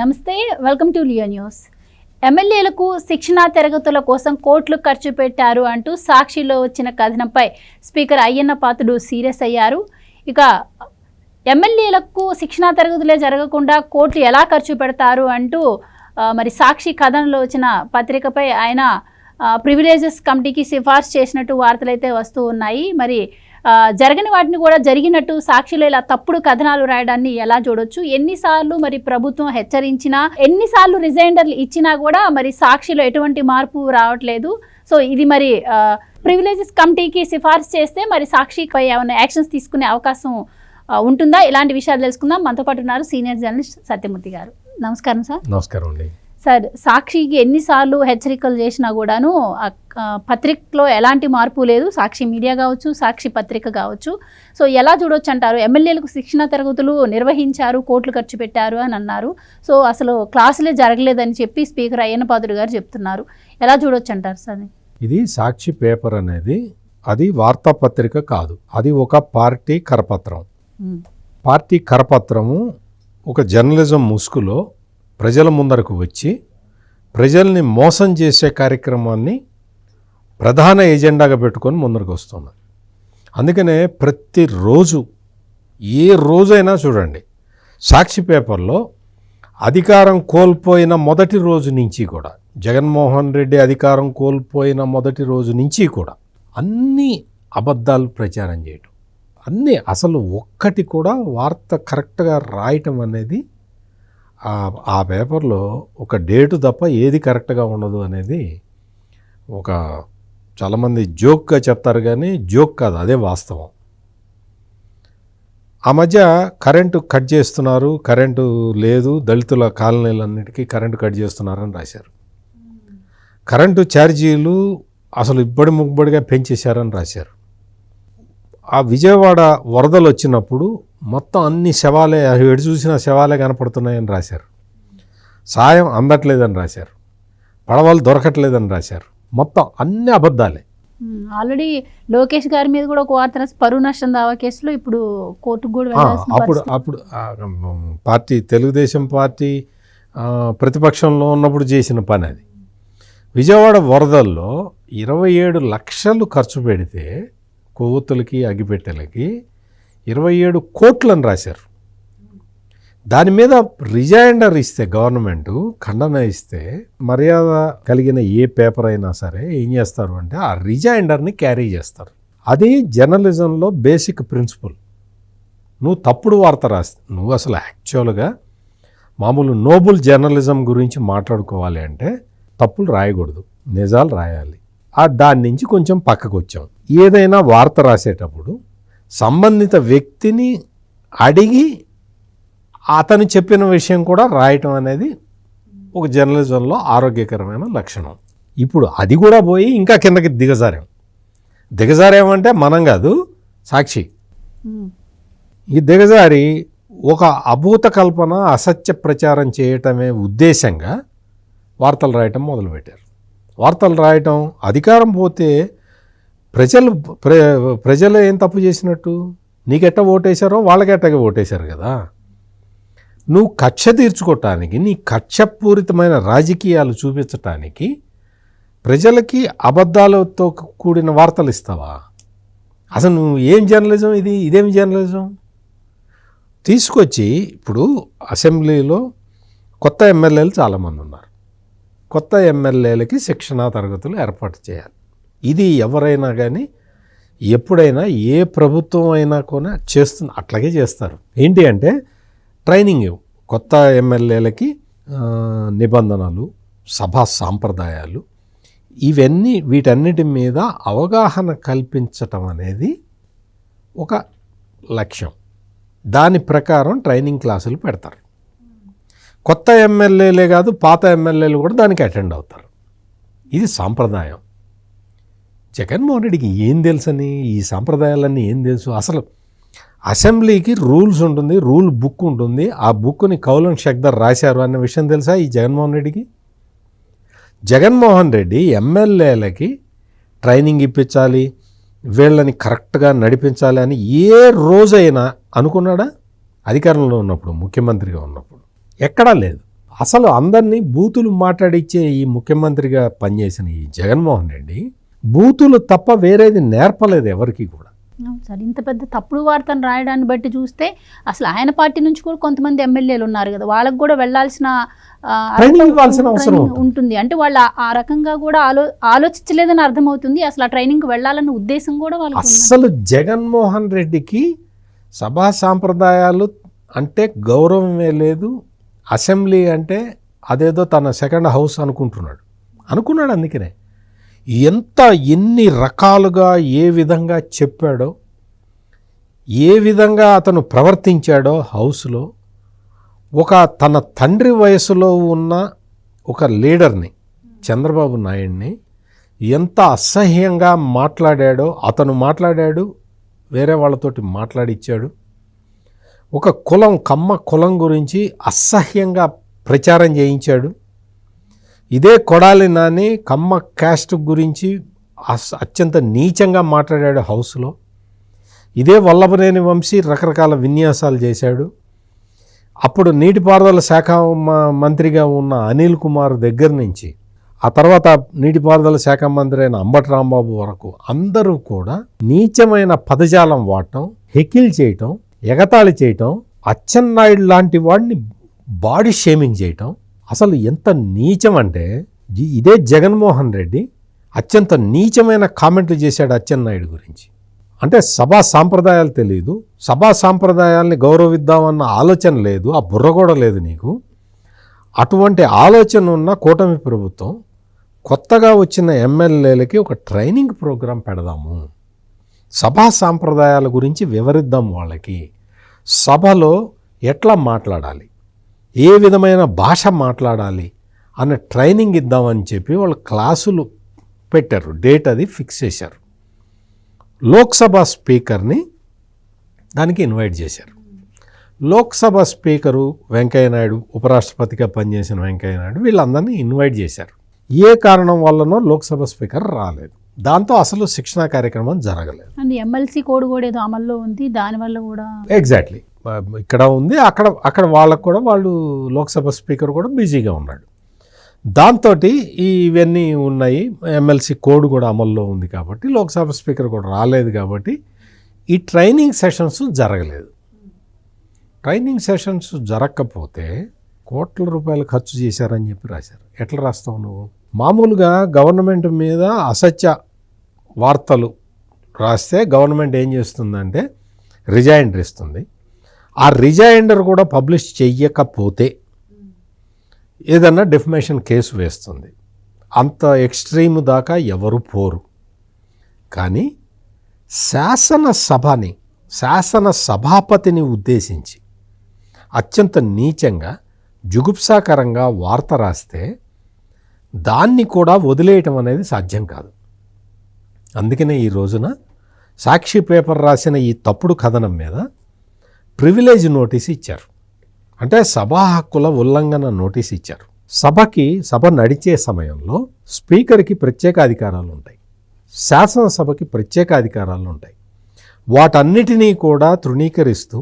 నమస్తే, welcome to Leo news. ఎమ్మెల్యేలకు శిక్షణా తరగతుల కోసం కోట్లు ఖర్చు పెట్టారు అంటూ సాక్షిలో వచ్చిన కథనంపై స్పీకర్ అయ్యన్న పాత్రుడు సీరియస్ అయ్యారు. ఇక ఎమ్మెల్యేలకు శిక్షణా తరగతులే జరగకుండా కోట్లు ఎలా ఖర్చు పెడతారు అంటూ మరి సాక్షి కథనంలో వచ్చిన పత్రికపై ఆయన ప్రివిలేజెస్ కమిటీకి సిఫార్సు చేసినట్టు వార్తలు అయితే వస్తూ ఉన్నాయి. మరి జరగని వాటిని కూడా జరిగినట్టు సాక్షిలో ఇలా తప్పుడు కథనాలు రాయడాన్ని ఎలా చూడొచ్చు? ఎన్నిసార్లు మరి ప్రభుత్వం హెచ్చరించినా, ఎన్నిసార్లు రిజైండర్లు ఇచ్చినా కూడా మరి సాక్షిలో ఎటువంటి మార్పు రావట్లేదు. సో ఇది మరి ప్రివిలేజెస్ కమిటీకి సిఫార్సు చేస్తే మరి సాక్షిపై ఏమైనా యాక్షన్స్ తీసుకునే అవకాశం ఉంటుందా? ఇలాంటి విషయాలు తెలుసుకుందాం. మనతో పాటు ఉన్నారు సీనియర్ జర్నలిస్ట్ సత్యమూర్తి గారు. నమస్కారం సార్. నమస్కారం అండి. సార్, సాక్షికి ఎన్నిసార్లు హెచ్చరికలు చేసినా కూడాను పత్రికలో ఎలాంటి మార్పు లేదు. సాక్షి మీడియా కావచ్చు, సాక్షి పత్రిక కావచ్చు. సో ఎలా చూడొచ్చు అంటారు? ఎమ్మెల్యేలకు శిక్షణ తరగతులు నిర్వహించారు, కోట్లు ఖర్చు పెట్టారు అని అన్నారు. సో అసలు క్లాసులే జరగలేదని చెప్పి స్పీకర్ అయ్యన్న పాత్రుడు గారు చెప్తున్నారు. ఎలా చూడొచ్చు అంటారు సార్? ఇది సాక్షి పేపర్ అనేది అది వార్తాపత్రిక కాదు, అది ఒక పార్టీ కరపత్రం. పార్టీ కరపత్రము ఒక జర్నలిజం ముసుగులో ప్రజల ముందరకు వచ్చి ప్రజల్ని మోసం చేసే కార్యక్రమాన్ని ప్రధాన ఎజెండాగా పెట్టుకొని ముందరకు వస్తున్నారు. అందుకనే ప్రతిరోజు ఏ రోజైనా చూడండి, సాక్షి పేపర్లో అధికారం కోల్పోయిన మొదటి రోజు నుంచి కూడా, జగన్మోహన్ రెడ్డి అధికారం కోల్పోయిన మొదటి రోజు నుంచి కూడా అన్ని అబద్ధాలు ప్రచారం చేయటం, అన్నీ అసలు ఒక్కటి కూడా వార్త కరెక్ట్గా రాయటం అనేది ఆ పేపర్లో ఒక డేటు తప్ప ఏది కరెక్ట్గా ఉండదు అనేది ఒక చాలామంది జోక్గా చెప్తారు, కానీ జోక్ కాదు, అదే వాస్తవం. ఆ మధ్య కరెంటు కట్ చేస్తున్నారు, కరెంటు లేదు, దళితుల కాలనీలన్నిటికీ కరెంటు కట్ చేస్తున్నారని రాశారు. కరెంటు ఛార్జీలు అసలు ఇబ్బడి ముబ్బడిగా పెంచేశారని రాశారు. ఆ విజయవాడ వరదలు వచ్చినప్పుడు మొత్తం అన్ని శవాలే, ఎటు చూసిన శవాలే కనపడుతున్నాయని రాశారు. సాయం అందట్లేదని రాశారు. పడవలు దొరకట్లేదని రాశారు. మొత్తం అన్ని అబద్ధాలే. ఆల్రెడీ లోకేష్ గారి మీద కూడా ఒక వార్త, పరువు నష్టం దావా కేసులో ఇప్పుడు కోర్టుకు కూడా అప్పుడు పార్టీ తెలుగుదేశం పార్టీ ప్రతిపక్షంలో ఉన్నప్పుడు చేసిన పని అది. విజయవాడ వరదల్లో 27 లక్షలు ఖర్చు పెడితే కొవ్వొత్తులకి అగ్గిపెట్టెలకి 27 కోట్లని రాశారు. దాని మీద రిజైండర్ ఇస్తే గవర్నమెంటు ఖండన ఇస్తే మర్యాద కలిగిన ఏ పేపర్ అయినా సరే ఏం చేస్తారు అంటే ఆ రిజైండర్ని క్యారీ చేస్తారు. అది జర్నలిజంలో బేసిక్ ప్రిన్సిపల్. నువ్వు తప్పుడు వార్త రాస్తే, నువ్వు అసలు యాక్చువల్గా మామూలు నోబుల్ జర్నలిజం గురించి మాట్లాడుకోవాలి అంటే తప్పులు రాయకూడదు, నిజాలు రాయాలి. దాని నుంచి కొంచెం పక్కకు వచ్చాం. ఏదైనా వార్త రాసేటప్పుడు సంబంధిత వ్యక్తిని అడిగి అతను చెప్పిన విషయం కూడా రాయటం అనేది ఒక జర్నలిజంలో ఆరోగ్యకరమైన లక్షణం. ఇప్పుడు అది కూడా పోయి ఇంకా కిందకి దిగజారేమంటే మనం కాదు, సాక్షి. ఈ దిగజారి ఒక అభూత కల్పన, అసత్య ప్రచారం చేయటమే ఉద్దేశంగా వార్తలు రాయటం మొదలుపెట్టారు. వార్తలు రాయటం, అధికారం పోతే ప్రజలు ఏం తప్పు చేసినట్టు? నీకెట్ట ఓటేశారో వాళ్ళకెట్టగా ఓటేశారు కదా. నువ్వు కక్ష తీర్చుకోవటానికి, నీ కక్షపూరితమైన రాజకీయాలు చూపించటానికి ప్రజలకి అబద్ధాలతో కూడిన వార్తలు ఇస్తావా? అసలు నువ్వు ఏం జర్నలిజం ఇది? ఇదేమి జర్నలిజం? తీసుకొచ్చి ఇప్పుడు అసెంబ్లీలో కొత్త ఎమ్మెల్యేలు చాలామంది ఉన్నారు. కొత్త ఎమ్మెల్యేలకి శిక్షణా తరగతులు ఏర్పాటు చేయాలి. ఇది ఎవరైనా కానీ ఎప్పుడైనా ఏ ప్రభుత్వం అయినా కూడా చేస్తుంది, అట్లాగే చేస్తారు. ఏంటి అంటే ట్రైనింగ్ కొత్త ఎమ్మెల్యేలకి, నిబంధనలు, సభా సాంప్రదాయాలు, ఇవన్నీ వీటన్నిటి మీద అవగాహన కల్పించటం అనేది ఒక లక్ష్యం. దాని ప్రకారం ట్రైనింగ్ క్లాసులు పెడతారు. కొత్త ఎమ్మెల్యేలే కాదు, పాత ఎమ్మెల్యేలు కూడా దానికి అటెండ్ అవుతారు. ఇది సాంప్రదాయం. జగన్మోహన్ రెడ్డికి ఏం తెలుసని, ఈ సాంప్రదాయాలన్నీ ఏం తెలుసు? అసలు అసెంబ్లీకి రూల్స్ ఉంటుంది, రూల్ బుక్ ఉంటుంది. ఆ బుక్ని కౌలం షక్దర్ రాశారు అన్న విషయం తెలుసా ఈ జగన్మోహన్ రెడ్డికి? జగన్మోహన్ రెడ్డి ఎమ్మెల్యేలకి ట్రైనింగ్ ఇప్పించాలి, వీళ్ళని కరెక్ట్గా నడిపించాలి అని ఏ రోజైనా అనుకున్నాడా? అధికారంలో ఉన్నప్పుడు, ముఖ్యమంత్రిగా ఉన్నప్పుడు ఎక్కడా లేదు. అసలు అందరినీ బూతులు మాట్లాడిచ్చే ఈ ముఖ్యమంత్రిగా పనిచేసిన ఈ జగన్మోహన్ రెడ్డి బూతులు తప్ప వేరేది నేర్పలేదు ఎవరికి కూడా. సార్, ఇంత పెద్ద తప్పుడు వార్తను రాయడాన్ని బట్టి చూస్తే అసలు ఆయన పార్టీ నుంచి కూడా కొంతమంది ఎమ్మెల్యేలు ఉన్నారు కదా, వాళ్ళకు కూడా వెళ్లాల్సిన ట్రైనింగ్ ఇవ్వాల్సిన అవసరం ఉంటుంది. అంటే వాళ్ళు ఆ రకంగా కూడా ఆలోచించలేదని అర్థమవుతుంది. అసలు ఆ ట్రైనింగ్కి వెళ్ళాలన్న ఉద్దేశం కూడా వాళ్ళకి అసలు జగన్మోహన్ రెడ్డికి సభా సాంప్రదాయాలు అంటే గౌరవమే లేదు. అసెంబ్లీ అంటే అదేదో తన సెకండ్ హౌస్ అనుకున్నాడు. అందుకనే ఎన్ని రకాలుగా ఏ విధంగా చెప్పాడో, ఏ విధంగా అతను ప్రవర్తించాడో హౌస్లో, ఒక తన తండ్రి వయసులో ఉన్న ఒక లీడర్ని, చంద్రబాబు నాయుడిని ఎంత అసహ్యంగా మాట్లాడాడో అతను మాట్లాడాడు, వేరే వాళ్ళతోటి మాట్లాడిచ్చాడు. ఒక కులం, కమ్మ కులం గురించి అసహ్యంగా ప్రచారం చేయించాడు. ఇదే కొడాలి నాని కమ్మ క్యాస్ట్ గురించి అత్యంత నీచంగా మాట్లాడాడు హౌస్లో. ఇదే వల్లభనేని వంశీ రకరకాల విన్యాసాలు చేశాడు. అప్పుడు నీటిపారుదల శాఖ మంత్రిగా ఉన్న అనిల్ కుమార్ దగ్గర నుంచి ఆ తర్వాత నీటిపారుదల శాఖ మంత్రి అయిన అంబటి రాంబాబు వరకు అందరూ కూడా నీచమైన పదజాలం వాడటం, హెకిల్ చేయటం, ఎగతాళి చేయటం, అచ్చెన్నాయుడు లాంటి వాడిని బాడీ షేమింగ్ చేయటం. అసలు ఎంత నీచం అంటే ఇదే జగన్మోహన్ రెడ్డి అత్యంత నీచమైన కామెంట్లు చేశాడు అచ్చెన్నాయుడు గురించి. అంటే సభా సాంప్రదాయాలు తెలియదు, సభా సాంప్రదాయాల్ని గౌరవిద్దామన్న ఆలోచన లేదు, ఆ బుర్ర కూడా లేదు నీకు. అటువంటి ఆలోచన ఉన్న కూటమి ప్రభుత్వం కొత్తగా వచ్చిన ఎమ్మెల్యేలకి ఒక ట్రైనింగ్ ప్రోగ్రాం పెడదాము, సభా సాంప్రదాయాల గురించి వివరిద్దాం, వాళ్ళకి సభలో ఎట్లా మాట్లాడాలి, ఏ విధమైన భాష మాట్లాడాలి అన్న ట్రైనింగ్ ఇద్దామని చెప్పి వాళ్ళు క్లాసులు పెట్టారు. డేట్ అది ఫిక్స్ చేశారు. లోక్సభ స్పీకర్ని దానికి ఇన్వైట్ చేశారు. లోక్సభ స్పీకరు వెంకయ్యనాయుడు, ఉపరాష్ట్రపతిగా పనిచేసిన వెంకయ్యనాయుడు, వీళ్ళందరినీ ఇన్వైట్ చేశారు. ఏ కారణం వల్లనో లోక్సభ స్పీకర్ రాలేదు. దాంతో అసలు శిక్షణా కార్యక్రమం జరగలేదు. అండ్ ఎమ్మెల్సీ కోడ్ కూడా ఏదో అమల్లో ఉంది, దానివల్ల కూడా ఎగ్జాక్ట్లీ ఇక్కడ ఉంది, అక్కడ వాళ్ళకు కూడా వాళ్ళు లోక్సభ స్పీకర్ కూడా బిజీగా ఉన్నాడు. దాంతో ఇవన్నీ ఉన్నాయి, ఎమ్మెల్సీ కోడ్ కూడా అమల్లో ఉంది కాబట్టి లోక్సభ స్పీకర్ కూడా రాలేదు కాబట్టి ఈ ట్రైనింగ్ సెషన్స్ జరగలేదు. ట్రైనింగ్ సెషన్స్ జరగకపోతే కోట్ల రూపాయలు ఖర్చు చేశారని చెప్పి రాశారు. ఎట్లా రాస్తావు నువ్వు? మామూలుగా గవర్నమెంట్ మీద అసత్య వార్తలు రాస్తే గవర్నమెంట్ ఏం చేస్తుందంటే రిజైండర్ ఇస్తుంది. ఆ రిజైండర్ కూడా పబ్లిష్ చెయ్యకపోతే ఏదన్నా డెఫమేషన్ కేసు వేస్తుంది. అంత ఎక్స్ట్రీమ్ దాకా ఎవరు పోరు. కానీ శాసన సభాపతిని ఉద్దేశించి అత్యంత నీచంగా, జుగుప్సాకరంగా వార్త రాస్తే దాన్ని కూడా వదిలేయటం అనేది సాధ్యం కాదు. అందుకనే ఈ రోజున సాక్షి పేపర్ రాసిన ఈ తప్పుడు కథనం మీద ప్రివిలేజ్ నోటీస్ ఇచ్చారు. అంటే సభా హక్కుల ఉల్లంఘన నోటీస్ ఇచ్చారు. సభ నడిచే సమయంలో స్పీకర్కి ప్రత్యేక అధికారాలు ఉంటాయి, శాసనసభకి ప్రత్యేక అధికారాలు ఉంటాయి. వాటన్నిటినీ కూడా తృణీకరిస్తూ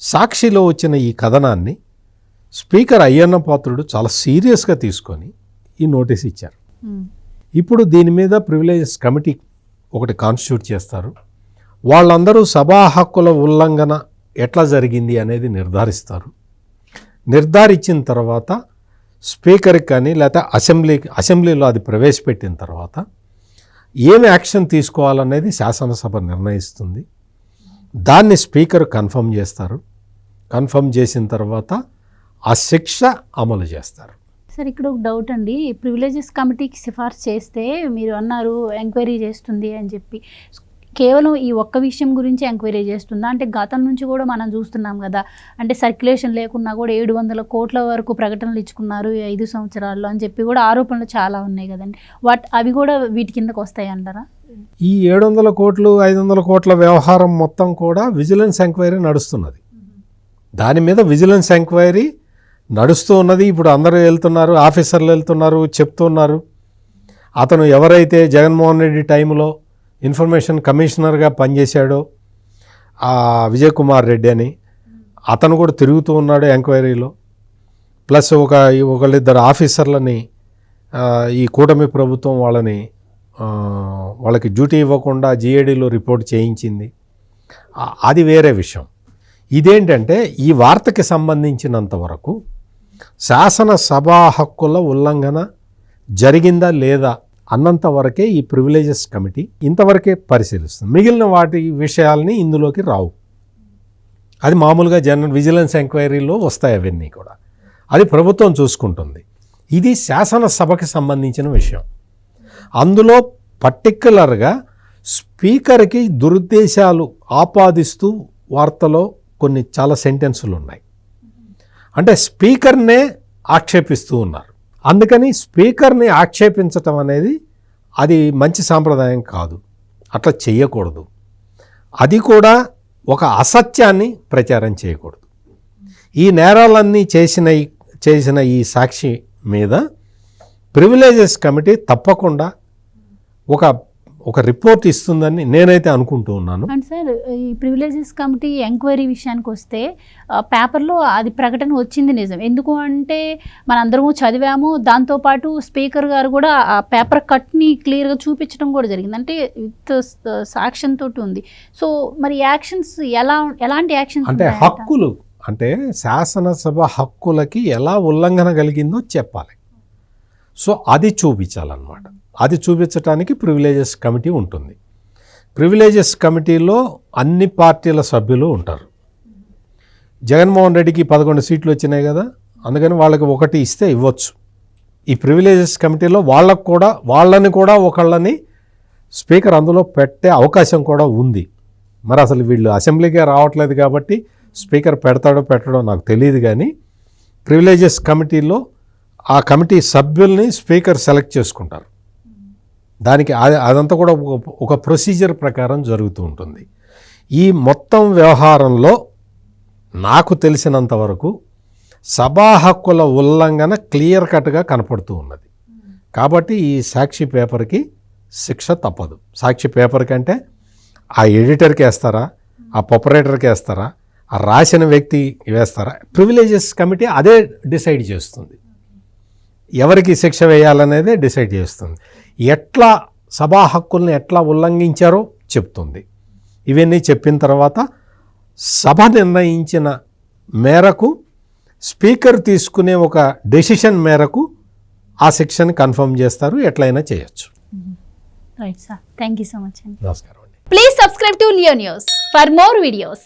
సాక్షిలో వచ్చిన ఈ కథనాన్ని స్పీకర్ అయ్యన్న పాత్రుడు చాలా సీరియస్గా తీసుకొని ఈ నోటీస్ ఇచ్చారు. ఇప్పుడు దీని మీద ప్రివిలేజెస్ కమిటీ ఒకటి కాన్స్టిట్యూట్ చేస్తారు. వాళ్ళందరూ సభా హక్కుల ఉల్లంఘన ఎట్లా జరిగింది అనేది నిర్ధారిస్తారు. నిర్ధారించిన తర్వాత స్పీకర్కి కానీ లేకపోతే అసెంబ్లీలో అది ప్రవేశపెట్టిన తర్వాత ఏమి యాక్షన్ తీసుకోవాలనేది శాసనసభ నిర్ణయిస్తుంది. దాన్ని స్పీకర్ కన్ఫర్మ్ చేస్తారు. కన్ఫర్మ్ చేసిన తర్వాత ఆ శిక్ష అమలు చేస్తారు. సార్, ఇక్కడ ఒక డౌట్ అండి. ప్రివిలేజెస్ కమిటీకి సిఫార్సు చేస్తే మీరు అన్నారు ఎంక్వైరీ చేస్తుంది అని చెప్పి, కేవలం ఈ ఒక్క విషయం గురించి ఎంక్వైరీ చేస్తుందా? అంటే గతం నుంచి కూడా మనం చూస్తున్నాం కదా, అంటే సర్క్యులేషన్ లేకున్నా కూడా 700 కోట్ల వరకు ప్రకటనలు ఇచ్చుకున్నారు 5 సంవత్సరాల్లో అని చెప్పి కూడా ఆరోపణలు చాలా ఉన్నాయి కదండి. అవి కూడా వీటి కిందకు వస్తాయి అంటారా? ఈ 700 కోట్లు 500 కోట్ల వ్యవహారం మొత్తం కూడా విజిలెన్స్ ఎంక్వైరీ నడుస్తున్నది. దాని మీద విజిలెన్స్ ఎంక్వైరీ నడుస్తూ ఉన్నది. ఇప్పుడు అందరూ వెళ్తున్నారు, ఆఫీసర్లు వెళ్తున్నారు, చెప్తున్నారు. అతను ఎవరైతే జగన్మోహన్ రెడ్డి టైంలో ఇన్ఫర్మేషన్ కమిషనర్గా పనిచేశాడో విజయ్ కుమార్ రెడ్డి అని, అతను కూడా తిరుగుతూ ఉన్నాడు ఎంక్వైరీలో. ప్లస్ ఒకళ్ళిద్దరు ఆఫీసర్లని ఈ కూటమి ప్రభుత్వం వాళ్ళకి డ్యూటీ ఇవ్వకుండా జిఏడిలో రిపోర్ట్ చేయించింది. అది వేరే విషయం. ఇదేంటంటే ఈ వార్తకి సంబంధించినంత వరకు శాసనసభా హక్కుల ఉల్లంఘన జరిగిందా లేదా అన్నంత వరకే ఈ ప్రివిలేజెస్ కమిటీ ఇంతవరకే పరిశీలిస్తుంది. మిగిలిన వాటి విషయాల్ని ఇందులోకి రావు. అది మామూలుగా జనరల్ విజిలెన్స్ ఎంక్వైరీలో వస్తాయి అవన్నీ కూడా. అది ప్రభుత్వం చూసుకుంటుంది. ఇది శాసనసభకి సంబంధించిన విషయం. అందులో పర్టిక్యులర్గా స్పీకర్కి దురుద్దేశాలు ఆపాదిస్తూ వార్తలో కొన్ని చాలా సెంటెన్సులు ఉన్నాయి. అంటే స్పీకర్నే ఆక్షేపిస్తూ ఉన్నారు. అందుకని స్పీకర్ని ఆక్షేపించటం అనేది అది మంచి సాంప్రదాయం కాదు. అట్లా చేయకూడదు. అది కూడా ఒక అసత్యాన్ని ప్రచారం చేయకూడదు. ఈ నేరాలన్నీ చేసిన ఈ సాక్షి మీద ప్రివిలేజెస్ కమిటీ తప్పకుండా ఒక రిపోర్ట్ ఇస్తుందని నేనైతే అనుకుంటూ ఉన్నాను. అండ్ సార్, ఈ ప్రివిలేజెస్ కమిటీ ఎంక్వైరీ విషయానికి వస్తే పేపర్లో అది ప్రకటన వచ్చింది నిజం. ఎందుకు అంటే మనందరము చదివాము. దాంతోపాటు స్పీకర్ గారు కూడా ఆ పేపర్ కట్ని క్లియర్గా చూపించడం కూడా జరిగింది. అంటే విత్ సాక్ష్యం తోటి ఉంది. సో మరి యాక్షన్స్ ఎలాంటి యాక్షన్స్ అంటే హక్కులు అంటే శాసనసభ హక్కులకి ఎలా ఉల్లంఘన కలిగిందో చెప్పాలి. సో అది చూపించాలన్నమాట. అది చూపించడానికి ప్రివిలేజెస్ కమిటీ ఉంటుంది. ప్రివిలేజెస్ కమిటీలో అన్ని పార్టీల సభ్యులు ఉంటారు. జగన్మోహన్ రెడ్డికి 11 సీట్లు వచ్చినాయి కదా, అందుకని వాళ్ళకి ఒకటి ఇస్తే ఇవ్వచ్చు. ఈ ప్రివిలేజెస్ కమిటీలో వాళ్ళని కూడా ఒకళ్ళని స్పీకర్ అందులో పెట్టే అవకాశం కూడా ఉంది. మరి అసలు వీళ్ళు అసెంబ్లీకే రావట్లేదు కాబట్టి స్పీకర్ పెడతాడో పెట్టడో నాకు తెలియదు. కానీ ప్రివిలేజెస్ కమిటీలో ఆ కమిటీ సభ్యుల్ని స్పీకర్ సెలెక్ట్ చేసుకుంటారు. దానికి అదంతా కూడా ఒక ప్రొసీజర్ ప్రకారం జరుగుతూ ఉంటుంది. ఈ మొత్తం వ్యవహారంలో నాకు తెలిసినంత వరకు సభా హక్కుల ఉల్లంఘన క్లియర్ కట్గా కనపడుతూ ఉన్నది. కాబట్టి ఈ సాక్షి పేపర్కి శిక్ష తప్పదు. సాక్షి పేపర్ కంటే ఆ ఎడిటర్కి వేస్తారా, ఆ ప్రొపరేటర్కి వేస్తారా, ఆ రాసిన వ్యక్తి వేస్తారా, ప్రివిలేజెస్ కమిటీ అదే డిసైడ్ చేస్తుంది. ఎవరికి శిక్ష వేయాలనేదే డిసైడ్ చేస్తుంది. ఎట్లా సభా హక్కుల్ని ఎట్లా ఉల్లంఘించారో చెప్తుంది. ఇవన్నీ చెప్పిన తర్వాత సభ నిర్ణయించిన మేరకు స్పీకర్ తీసుకునే ఒక డెసిషన్ మేరకు ఆ శిక్షని కన్ఫర్మ్ చేస్తారు. ఎట్లయినా చేయొచ్చు. Right sir, thank you so much అండి. నమస్కారం అండి. Please subscribe to Leo news for more videos.